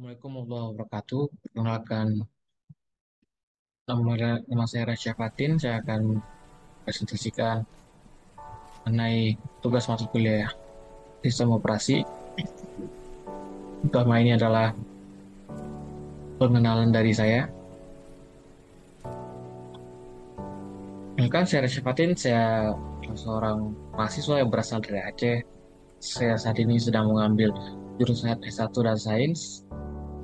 Assalamualaikum warahmatullahi wabarakatuh. Perkenalkan, nama saya Rasya Fatin. Saya akan presentasikan mengenai tugas masuk kuliah sistem operasi. Pertama ini adalah pengenalan dari saya. Perkenalkan, saya Rasya Fatin. Saya seorang mahasiswa yang berasal dari Aceh. Saya saat ini sedang mengambil jurusan S1 dan Sains,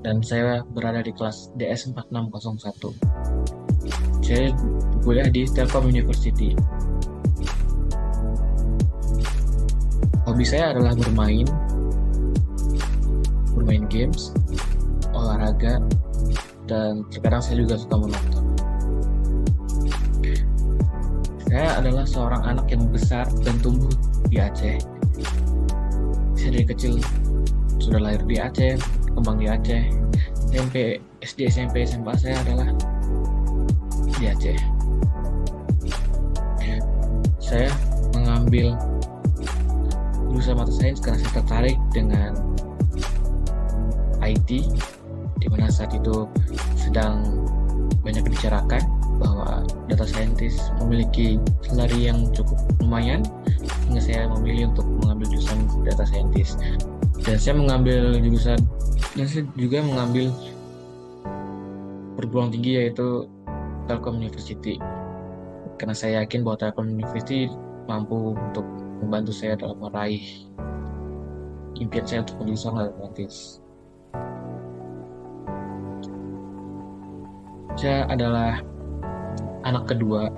dan saya berada di kelas DS 4601. Saya kuliah di Telkom University. Hobi saya adalah bermain games, olahraga, dan terkadang saya juga suka menonton. Saya adalah seorang anak yang besar dan tumbuh di Aceh. Saya dari kecil sudah lahir di Aceh, kembang di Aceh. SD, SMP, SMA saya adalah di Aceh. Saya mengambil jurusan mata sains karena saya tertarik dengan IT, di mana saat itu sedang banyak dibicarakan bahwa data scientist memiliki salary yang cukup lumayan, sehingga saya memilih untuk mengambil jurusan data scientist. Dan saya juga mengambil perguruan tinggi, yaitu Telkom University, karena saya yakin bahwa Telkom University mampu untuk membantu saya dalam meraih impian saya untuk menjadi seorang data scientist. Saya adalah anak kedua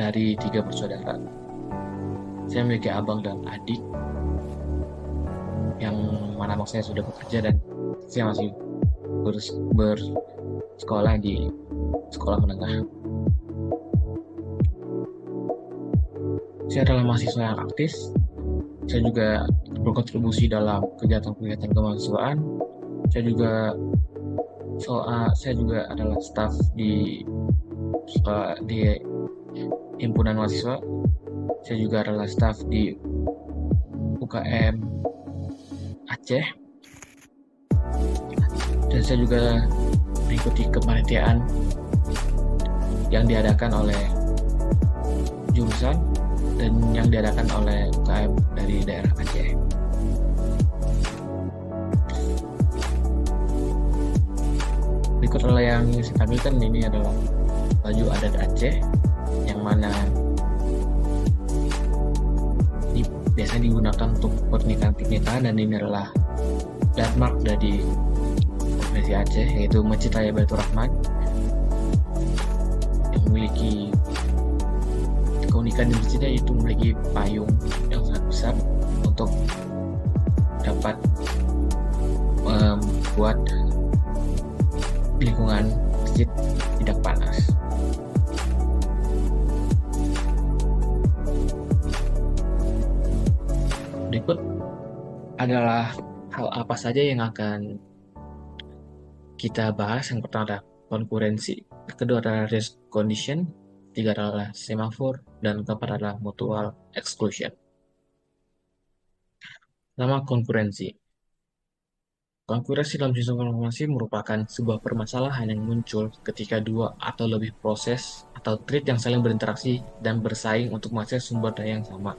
dari 3 bersaudara. Saya memiliki abang dan adik, yang mana abang saya sudah bekerja dan saya masih bersekolah di sekolah menengah. Saya adalah mahasiswa yang aktif. Saya juga berkontribusi dalam kegiatan-kegiatan kemahasiswaan. Saya juga adalah staf di himpunan mahasiswa. Saya juga adalah staf di UKM Aceh, dan saya juga mengikuti kepanitiaan yang diadakan oleh jurusan dan yang diadakan oleh UKM dari daerah Aceh. Berikut adalah yang saya tampilkan. Ini adalah baju adat Aceh, yang mana biasa digunakan untuk pernikahan, dan ini adalah landmark dari provinsi Aceh, yaitu Masjid Raya Baitur Rahman, yang memiliki keunikan di masjidnya, yaitu memiliki payung yang sangat besar untuk dapat membuat lingkungan masjid tidak panas. Berikut adalah hal apa saja yang akan kita bahas. Yang pertama adalah konkurensi, kedua adalah risk condition, ketiga adalah semafor, dan keempat adalah mutual exclusion. Pertama, konkurensi. Konkurensi dalam sistem informasi merupakan sebuah permasalahan yang muncul ketika dua atau lebih proses atau thread yang saling berinteraksi dan bersaing untuk mengakses sumber daya yang sama.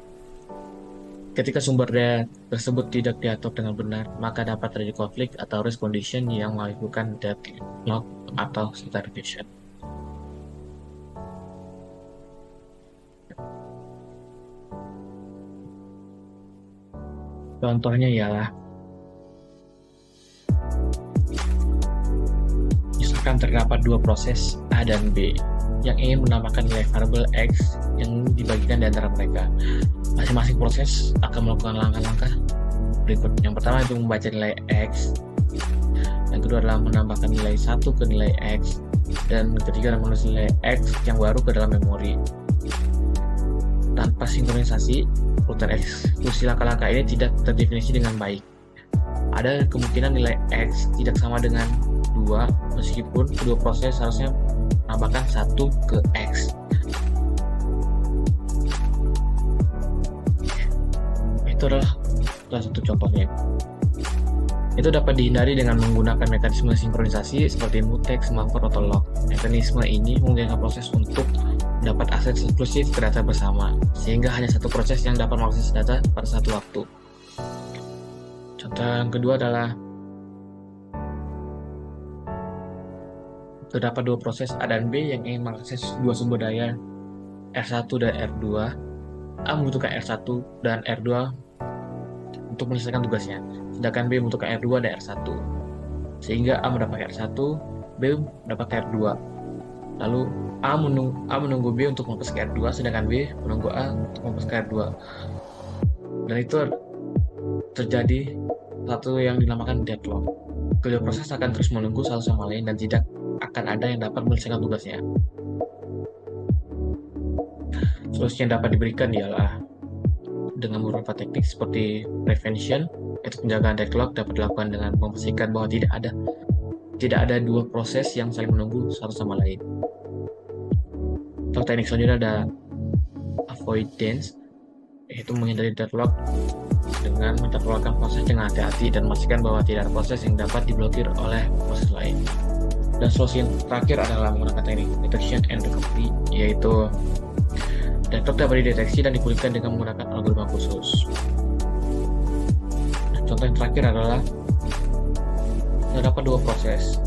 Ketika sumber daya tersebut tidak diatur dengan benar, maka dapat terjadi konflik atau risk condition yang melakukan deadlock atau starvation. Contohnya ialah, misalkan terdapat dua proses A dan B yang ingin menambahkan nilai variabel X yang dibagikan di antara mereka. Masing-masing proses akan melakukan langkah-langkah berikut. Yang pertama itu membaca nilai X, yang kedua adalah menambahkan nilai 1 ke nilai X, dan ketiga adalah menulis nilai X yang baru ke dalam memori. Tanpa sinkronisasi, urutan eksekusi langkah-langkah ini tidak terdefinisi dengan baik. Ada kemungkinan nilai X tidak sama dengan 2, meskipun kedua proses harusnya menambahkan 1 ke X. Itu adalah salah satu contohnya. Itu dapat dihindari dengan menggunakan mekanisme sinkronisasi seperti mutex, mapper, atau lock. Mekanisme ini memungkinkan proses untuk mendapat akses eksklusif ke data bersama, sehingga hanya satu proses yang dapat mengakses data pada satu waktu. Contoh yang kedua adalah terdapat dua proses A dan B yang ingin mengakses dua sumber daya R1 dan R2. A membutuhkan R1 dan R2 untuk menyelesaikan tugasnya, sedangkan B membutuhkan R2 dan R1. Sehingga A mendapat R1, B mendapat R2. Lalu A menunggu B untuk memasuki R2, sedangkan B menunggu A untuk memasuki R2. Dan itu terjadi satu yang dinamakan deadlock. Kedua proses akan terus menunggu satu sama lain dan tidak akan ada yang dapat menyelesaikan tugasnya. Solusi yang dapat diberikan ialah dengan beberapa teknik seperti prevention, yaitu penjagaan deadlock dapat dilakukan dengan memastikan bahwa tidak ada dua proses yang saling menunggu satu sama lain. Contoh teknik selanjutnya ada avoidance, yaitu menghindari deadlock dengan mencatatkan proses dengan hati-hati dan memastikan bahwa tidak ada proses yang dapat diblokir oleh proses lain. Dan solusi yang terakhir adalah menggunakan teknik detection and recovery, yaitu deadlock dapat dideteksi dan dipulihkan dengan menggunakan algoritma khusus. Contoh yang terakhir adalah terdapat dua proses,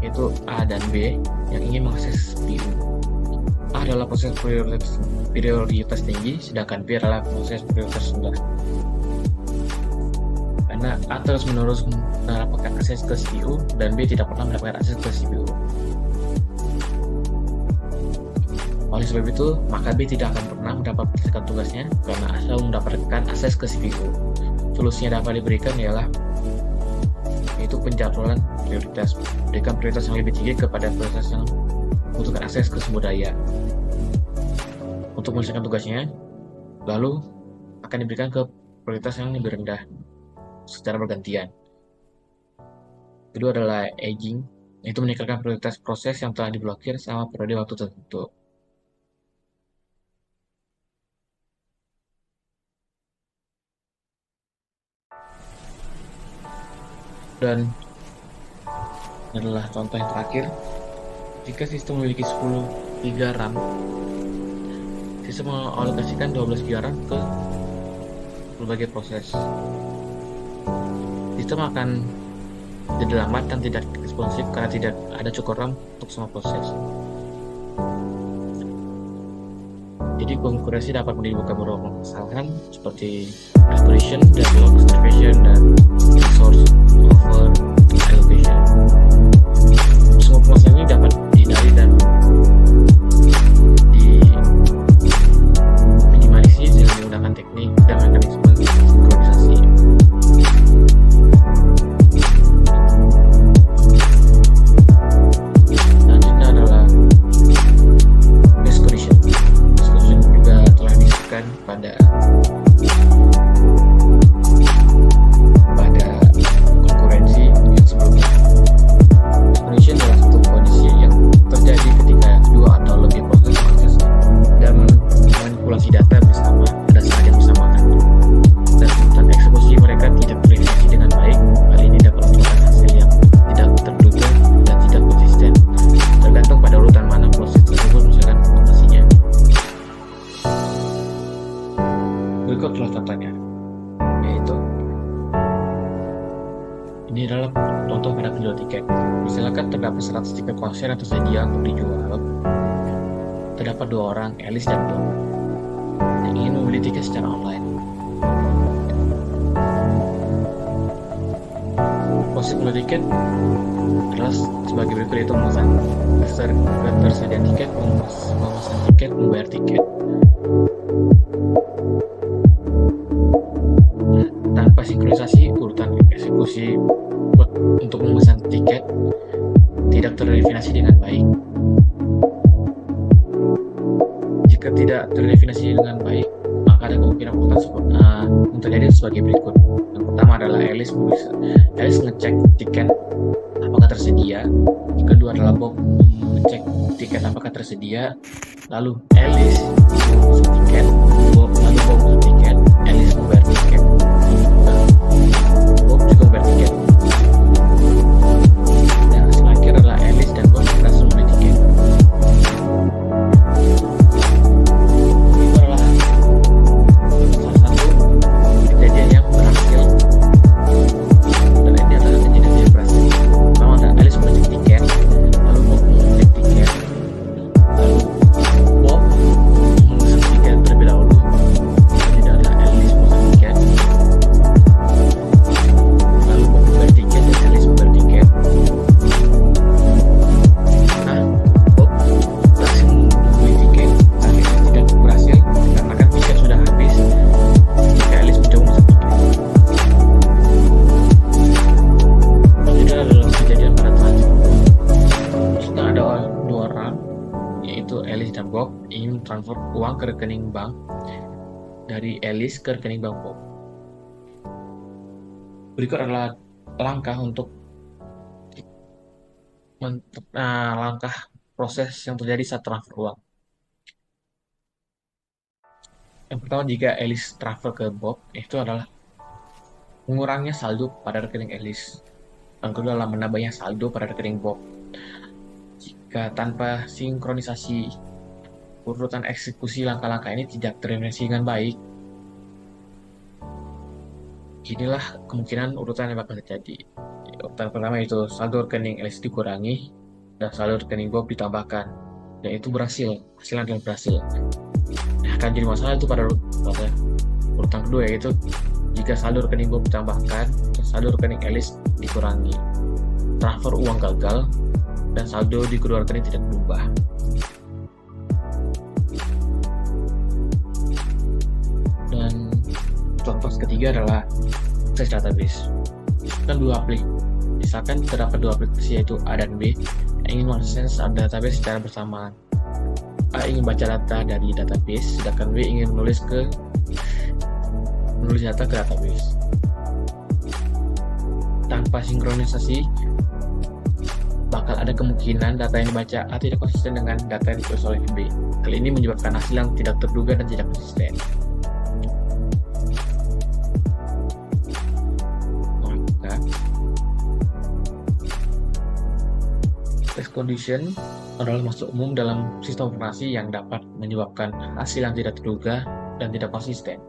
yaitu A dan B yang ingin mengakses CPU. A adalah proses prioritas tinggi, sedangkan B adalah proses prioritas rendah. Karena A terus-menerus mendapatkan akses ke CPU dan B tidak pernah mendapatkan akses ke CPU. Oleh sebab itu, maka B tidak akan pernah mendapatkan tugasnya karena A selalu mendapatkan akses ke CPU. Solusinya dapat diberikan ialah yaitu penjadwalan prioritas. Berikan prioritas yang lebih tinggi kepada prioritas yang membutuhkan akses ke sumber daya untuk menyelesaikan tugasnya, lalu akan diberikan ke prioritas yang lebih rendah secara bergantian. Kedua adalah aging, yaitu meningkatkan prioritas proses yang telah diblokir selama periode waktu tertentu. Dan adalah contoh yang terakhir, jika sistem memiliki 10 GB RAM, sistem mengalokasikan 12 GB RAM ke berbagai proses. Sistem akan jadi lambat dan tidak responsif karena tidak ada cukup RAM untuk semua proses. Jadi konkurensi dapat menimbulkan beberapa kesalahan seperti exploration, deadlock, starvation, dan resource over allocation. Semua permasalahan ini dapat dihindari dan diminimalisir dengan menggunakan teknik dan mekanisme sinkronisasi. Selanjutnya adalah race collision. Race collision juga telah disebutkan pada konkurensi yang sebelumnya. Collision adalah satu kondisi yang terjadi ketika dua atau lebih proses mengakses dan manipulasi data bersama pada saat yang bersamaan, dan urutan eksekusi mereka tidak terdeteksi dengan baik. Hal ini dapat menyebabkan hasil yang tidak terduga dan tidak konsisten, tergantung pada urutan mana proses tersebut misalkan operasinya. Berikutlah contohnya, yaitu ini adalah contoh pada penjual tiket. Misalkan terdapat 100 tiket konser yang tersedia untuk dijual. Terdapat dua orang, Alice dan Bob, yang ingin membeli tiket secara online. Proses membeli tiket adalah sebagai berikut, yaitu memesan ketersediaan tiket, memesan tiket, membayar tiket. Tanpa sinkronisasi, urutan eksekusi untuk memesan tiket tidak terdefinisi dengan baik. Jika tidak terdefinisi dengan baik, maka ada kemungkinan urutan terjadi sebagai berikut. Yang pertama adalah Alice ngecek tiket apakah tersedia. Yang kedua adalah Bob ngecek tiket apakah tersedia. Lalu Alice memesan tiket, Bob memesan tiket, Alice membayar tiket. Bob juga membayar tiket. transfer uang ke rekening bank dari Alice ke rekening bank Bob. Berikut adalah langkah untuk langkah proses yang terjadi saat transfer uang. Yang pertama, jika Alice transfer ke Bob, itu adalah mengurangnya saldo pada rekening Alice. Yang kedua adalah menambahnya saldo pada rekening Bob. Jika tanpa sinkronisasi urutan eksekusi langkah-langkah ini tidak terdeteksi dengan baik, inilah kemungkinan urutan yang bakal terjadi. Urutan pertama itu saldo rekening Alice dikurangi dan saldo rekening Bob ditambahkan, dan itu berhasil, hasilnya adalah berhasil. Akan jadi masalah itu pada urutan kedua, yaitu jika saldo rekening Bob ditambahkan dan saldo rekening Alice dikurangi, transfer uang gagal dan saldo di kedua rekening tidak berubah. Dan contoh ketiga adalah akses database. Misalkan terdapat dua aplikasi, yaitu A dan B, yang ingin mengakses database secara bersamaan. A ingin baca data dari database, sedangkan B ingin menulis data ke database. Tanpa sinkronisasi, bakal ada kemungkinan data yang dibaca A tidak konsisten dengan data yang ditulis oleh B. Hal ini menyebabkan hasil yang tidak terduga dan tidak konsisten. Race condition adalah maksud umum dalam sistem operasi yang dapat menyebabkan hasil yang tidak terduga dan tidak konsisten.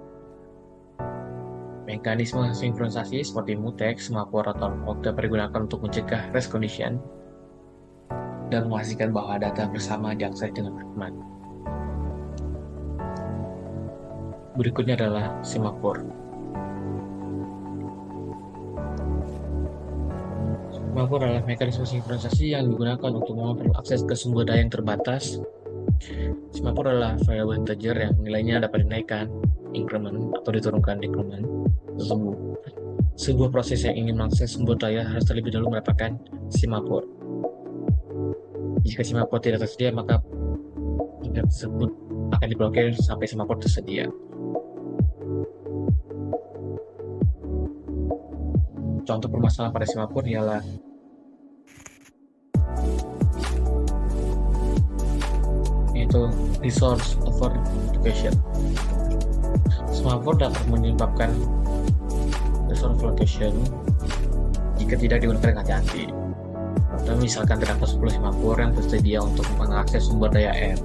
Mekanisme sinkronisasi seperti mutex, semapur, atau log dapat digunakan untuk mencegah race condition dan memastikan bahwa data bersama diakses dengan aman. Berikutnya adalah semapur. Semapur adalah mekanisme sinkronisasi yang digunakan untuk mengontrol akses ke sumber daya yang terbatas. Semapur adalah variabel integer yang nilainya dapat dinaikkan, increment, atau diturunkan, decrement, tersebut. Sebuah proses yang ingin mengakses sumber daya harus terlebih dahulu mendapatkan semapur. Jika semapur tidak tersedia, maka tingkat tersebut akan diblokir sampai semapur tersedia. Contoh permasalahan pada semapur ialah yaitu resource overallocation. Semapur dapat menyebabkan resource overallocation jika tidak digunakan dengan hati-hati. Misalkan terdapat 10 semapur yang tersedia untuk mengakses sumber daya R.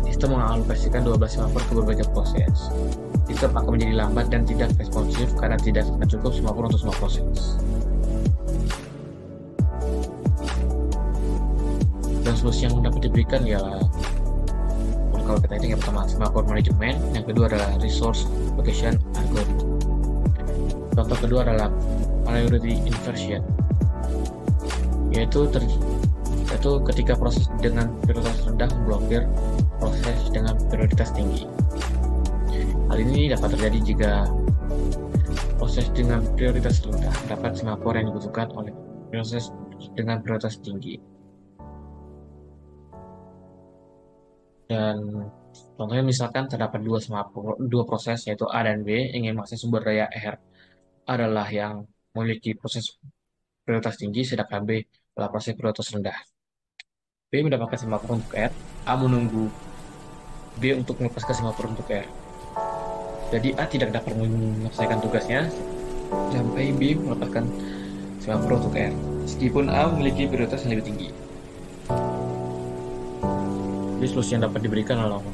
Sistem mengalokasikan 12 semapur ke berbagai proses. Sistem akan menjadi lambat dan tidak responsif karena tidak akan cukup semapur untuk semua proses. Dan solusi yang dapat diberikan ialah, kalau kita ini yang pertama semapur manajemen, yang kedua adalah resource allocation algorithm. Contoh kedua adalah priority inversion, yaitu ketika proses dengan prioritas rendah memblokir proses dengan prioritas tinggi. Hal ini dapat terjadi jika proses dengan prioritas rendah dapat semapur yang dibutuhkan oleh proses dengan prioritas tinggi. Dan contohnya misalkan terdapat dua proses, yaitu A dan B, ingin mengakses sumber daya R adalah yang memiliki proses prioritas tinggi, sedangkan B adalah proses prioritas rendah. B mendapatkan semapur untuk R, A menunggu B untuk melepaskan semapur untuk R. Jadi A tidak dapat menyelesaikan tugasnya sampai B melepaskan semapur untuk R, meskipun A memiliki prioritas yang lebih tinggi. Jadi solusi yang dapat diberikan adalah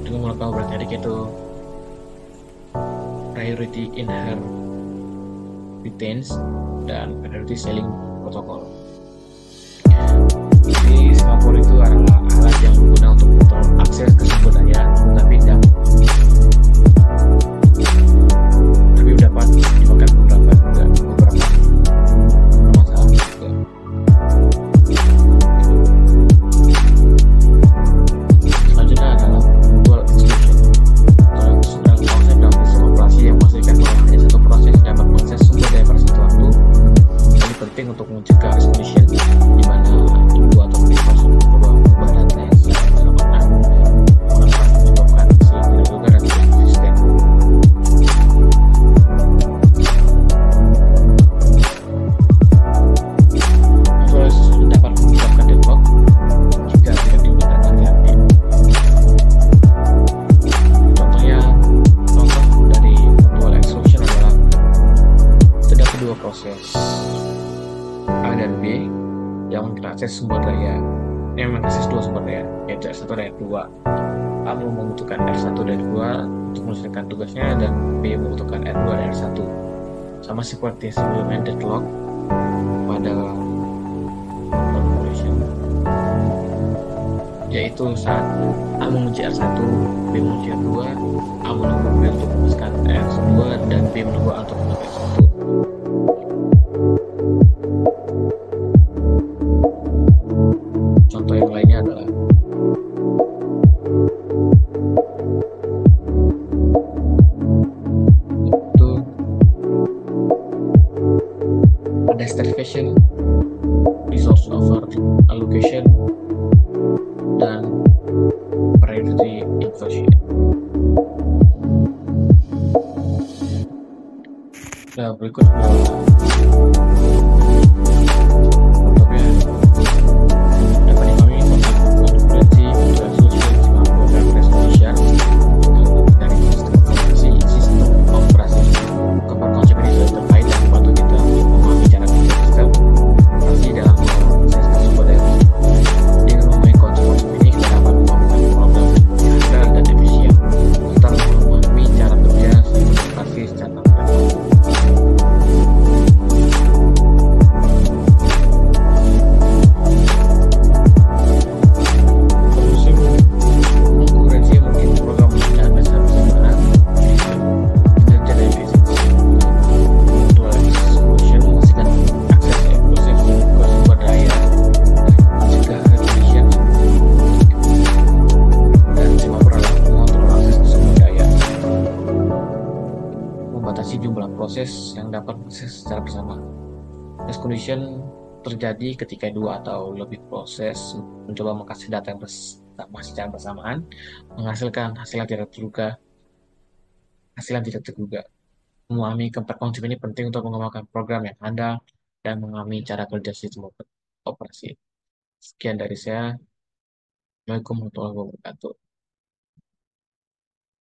dengan melakukan beberapa teknik, yaitu priority inheritance dan priority ceiling protocol. Jadi semapur itu adalah alat yang berguna untuk mengontrol akses ke sumber daya, tapi dapat menyebabkan beberapa masalah juga. Selanjutnya adalah dual execution. Dalam konsep dalam sistem operasi yang memastikan bahwa hanya satu proses dapat mengakses sumber daya pada satu waktu. Ini penting untuk mencegah execution di mana dua atau lebih proses mengubah data yang secara bersamaan. mengakses sumber daya, mengakses dua sumber daya, yaitu R1 dan R2. A membutuhkan R1 dan R2 untuk menyelesaikan tugasnya, dan B membutuhkan R2 dan R1. Sama seperti sebelumnya deadlock pada corporation, yaitu saat A mengunci R1, B mengunci R2, A menunggu B untuk memasukkan R2, dan B menunggu A untuk memasukkan R1. Contoh yang lainnya adalah itu ada starvation, resource over allocation, dan priority inversion. Nah, berikut contohnya dapat dipahami konsekuensi resolusi program resolution dari sistem operasi. Keempat konsep ini sudah terkait dan membantu kita memahami cara kerja sistem operasi dalam menyelesaikan sumber daya bersama. Dengan memahami konsep ini, kita dapat membangun program yang handal dan efisien, serta memahami cara kerja sistem operasi secara praktis. Solusi konkurensi mungkin program pekerjaan dasar bersama kinerja dan efisiensi. Dual solution memastikan akses eksklusif ke sumber daya, mencegah regulation, dan cuma mengontrol akses ke sumber daya, membatasi jumlah proses yang dapat diakses secara bersama. Task condition terjadi ketika dua atau lebih proses mencoba mengakses data yang bersama secara bersamaan, menghasilkan hasil yang tidak terduga. Memahami keempat konsep ini penting untuk mengembangkan program yang handal dan memahami cara kerja sistem operasi. Sekian dari saya. Assalamualaikum warahmatullahi wabarakatuh.